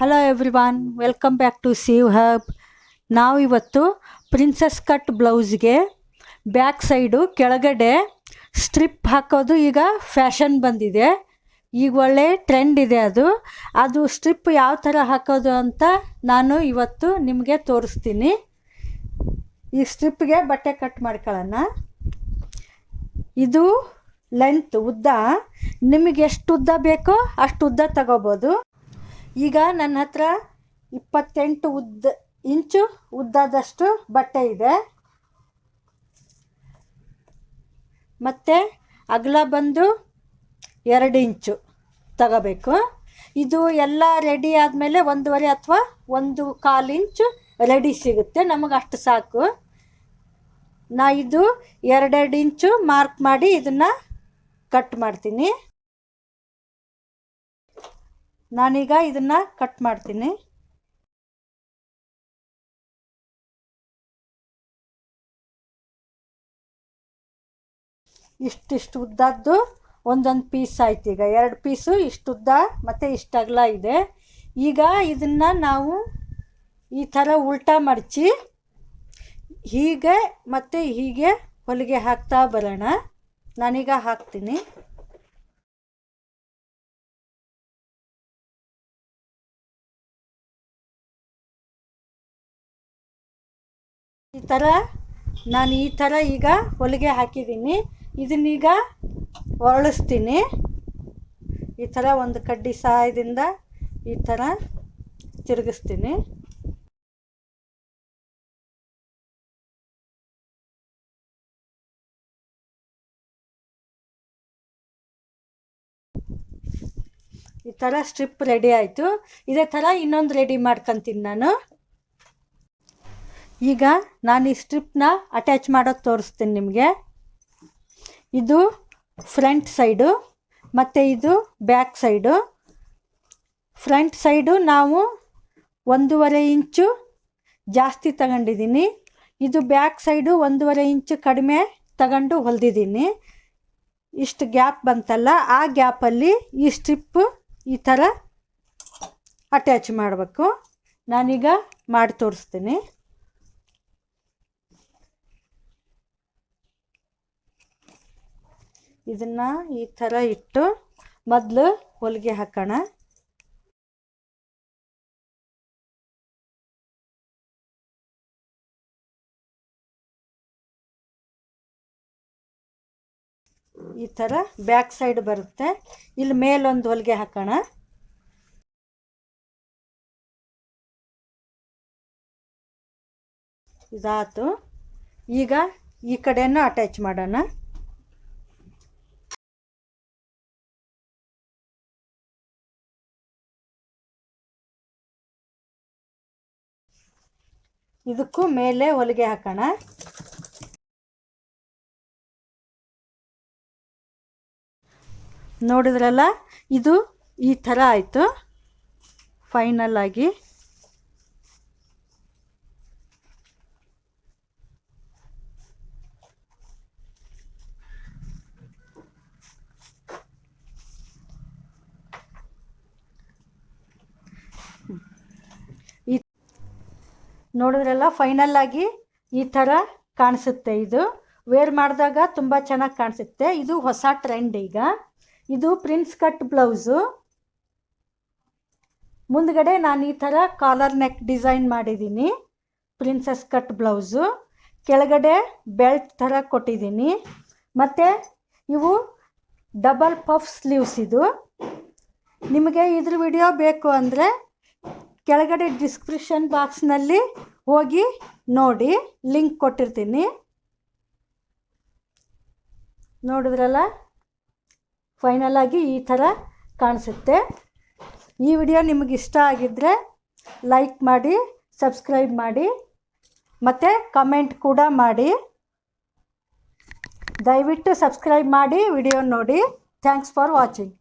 Hello everyone, welcome back to Sew Hub. ನಾವು ಇವತ್ತು princess cut ಬ್ಲೌಸ್ಗೆ ಬ್ಯಾಕ್ ಸೈಡು ಕೆಳಗಡೆ ಸ್ಟ್ರಿಪ್ ಹಾಕೋದು ಈಗ ಫ್ಯಾಷನ್ ಬಂದಿದೆ. ಈಗ ಒಳ್ಳೆ ಟ್ರೆಂಡ್ ಇದೆ. ಅದು ಸ್ಟ್ರಿಪ್ ಯಾವ ಥರ ಹಾಕೋದು ಅಂತ ನಾನು ಇವತ್ತು ನಿಮಗೆ ತೋರಿಸ್ತೀನಿ. ಈ ಸ್ಟ್ರಿಪ್ಗೆ ಬಟ್ಟೆ ಕಟ್ ಮಾಡ್ಕೊಳ್ಳೋಣ. ಇದು ಲೆಂತ್ ಉದ್ದ ನಿಮಗೆ ಎಷ್ಟು ಉದ್ದ ಬೇಕೋ ಅಷ್ಟು ಉದ್ದ ತಗೋಬೋದು. ಈಗ ನನ್ನ ಹತ್ರ 28 ಇಂಚು ಉದ್ದದಷ್ಟು ಬಟ್ಟೆ ಇದೆ. ಮತ್ತು ಅಗಲ ಬಂದು 2 ಇಂಚು ತಗೋಬೇಕು. ಇದು ಎಲ್ಲ ರೆಡಿ ಆದಮೇಲೆ 1.5 ಅಥವಾ 1/4 ಇಂಚು ರೆಡಿ ಸಿಗುತ್ತೆ. ನಮಗೆ ಅಷ್ಟು ಸಾಕು. ಇದು 2 ಇಂಚು ಮಾರ್ಕ್ ಮಾಡಿ ಇದನ್ನು ಕಟ್ ಮಾಡ್ತೀನಿ. ನಾನೀಗ ಇದನ್ನು ಕಟ್ ಮಾಡ್ತೀನಿ. ಇಷ್ಟಿಷ್ಟು ಉದ್ದದ್ದು ಒಂದೊಂದು ಪೀಸ್ ಆಯ್ತು. ಈಗ 2 ಪೀಸು ಇಷ್ಟು ಉದ್ದ ಮತ್ತು ಇಷ್ಟು ಅಗಲ ಇದೆ. ಈಗ ಇದನ್ನು ನಾವು ಈ ಥರ ಉಲ್ಟಾ ಮಡಚಿ ಹೀಗೆ ಮತ್ತು ಹೀಗೆ ಹೊಲಿಗೆ ಹಾಕ್ತಾ ಬರೋಣ. ನಾನೀಗ ಹಾಕ್ತೀನಿ. ನಾನು ಈ ಥರ ಈಗ ಹೊಲಿಗೆ ಹಾಕಿದ್ದೀನಿ. ಇದನ್ನೀಗ ಹೊರಳಿಸ್ತೀನಿ. ಈ ಥರ ಒಂದು ಕಡ್ಡಿ ಸಹಾಯದಿಂದ ಈ ಥರ ತಿರುಗಿಸ್ತೀನಿ. ಈ ಥರ ಸ್ಟ್ರಿಪ್ ರೆಡಿ ಆಯಿತು. ಇದೇ ಥರ ಇನ್ನೊಂದು ರೆಡಿ ಮಾಡ್ಕೊತೀನಿ ನಾನು. ಈಗ ನಾನು ಈ ಸ್ಟ್ರಿಪ್ನ ಅಟ್ಯಾಚ್ ಮಾಡೋದು ತೋರಿಸ್ತೀನಿ ನಿಮಗೆ. ಇದು ಫ್ರಂಟ್ ಸೈಡು ಮತ್ತು ಇದು ಬ್ಯಾಕ್ ಸೈಡು. ಫ್ರಂಟ್ ಸೈಡು ನಾವು 1.5 ಇಂಚು ಜಾಸ್ತಿ ತಗೊಂಡಿದ್ದೀನಿ. ಇದು ಬ್ಯಾಕ್ ಸೈಡು 1.5 ಇಂಚು ಕಡಿಮೆ ತಗೊಂಡು ಹೊಲಿದಿದ್ದೀನಿ. ಇಷ್ಟು ಗ್ಯಾಪ್ ಬಂತಲ್ಲ, ಆ ಗ್ಯಾಪಲ್ಲಿ ಈ ಸ್ಟ್ರಿಪ್ಪು ಈ ಥರ ಅಟ್ಯಾಚ್ ಮಾಡಬೇಕು. ನಾನೀಗ ಮಾಡಿ ತೋರಿಸ್ತೀನಿ. ಇದನ್ನು ಈ ಥರ ಇಟ್ಟು ಮೊದಲು ಹೊಲಿಗೆ ಹಾಕೋಣ. ಈ ಥರ ಬ್ಯಾಕ್ ಸೈಡ್ ಬರುತ್ತೆ. ಇಲ್ಲಿ ಮೇಲೊಂದು ಹೊಲಿಗೆ ಹಾಕೋಣ. ಇದಾತು. ಈಗ ಈ ಕಡೆಯನ್ನು ಅಟ್ಯಾಚ್ ಮಾಡೋಣ. ಇದಕ್ಕೂ ಮೇಲೆ ಹೊಲಿಗೆ ಹಾಕೋಣ. ನೋಡಿದ್ರಲ್ಲ, ಇದು ಈ ಥರ ಆಯಿತು ಫೈನಲ್ ಆಗಿ. ನೋಡಿದ್ರಲ್ಲ, ಫೈನಲ್ ಆಗಿ ಈ ಥರ ಕಾಣಿಸುತ್ತೆ. ಇದು ವೇರ್ ಮಾಡಿದಾಗ ತುಂಬ ಚೆನ್ನಾಗಿ ಕಾಣಿಸುತ್ತೆ. ಇದು ಹೊಸ ಟ್ರೆಂಡ್. ಈಗ ಇದು ಪ್ರಿನ್ಸ್ ಕಟ್ ಬ್ಲೌಸು. ಮುಂದ್ಗಡೆ ನಾನು ಈ ಥರ ಕಾಲರ್ ನೆಕ್ ಡಿಸೈನ್ ಮಾಡಿದ್ದೀನಿ. Princess cut blouse. ಕೆಳಗಡೆ ಬೆಲ್ಟ್ ಥರ ಕೊಟ್ಟಿದ್ದೀನಿ. ಮತ್ತು ಇವು ಡಬಲ್ ಪಫ್ ಸ್ಲೀವ್ಸ್. ಇದು ನಿಮಗೆ ಇದ್ರ ವಿಡಿಯೋ ಬೇಕು ಅಂದರೆ ಕೆಳಗಡೆ ಡಿಸ್ಕ್ರಿಪ್ಷನ್ ಬಾಕ್ಸ್ನಲ್ಲಿ ಹೋಗಿ ನೋಡಿ, ಲಿಂಕ್ ಕೊಟ್ಟಿರ್ತೀನಿ. ನೋಡಿದ್ರಲ್ಲ, ಫೈನಲ್ ಆಗಿ ಈ ಥರ ಕಾಣಿಸುತ್ತೆ. ಈ ವಿಡಿಯೋ ನಿಮಗೆ ಇಷ್ಟ ಆಗಿದ್ದರೆ ಲೈಕ್ ಮಾಡಿ, ಸಬ್ಸ್ಕ್ರೈಬ್ ಮಾಡಿ ಮತ್ತು ಕಮೆಂಟ್ ಕೂಡ ಮಾಡಿ. ದಯವಿಟ್ಟು ಸಬ್ಸ್ಕ್ರೈಬ್ ಮಾಡಿ ವಿಡಿಯೋ ನೋಡಿ. Thanks for watching.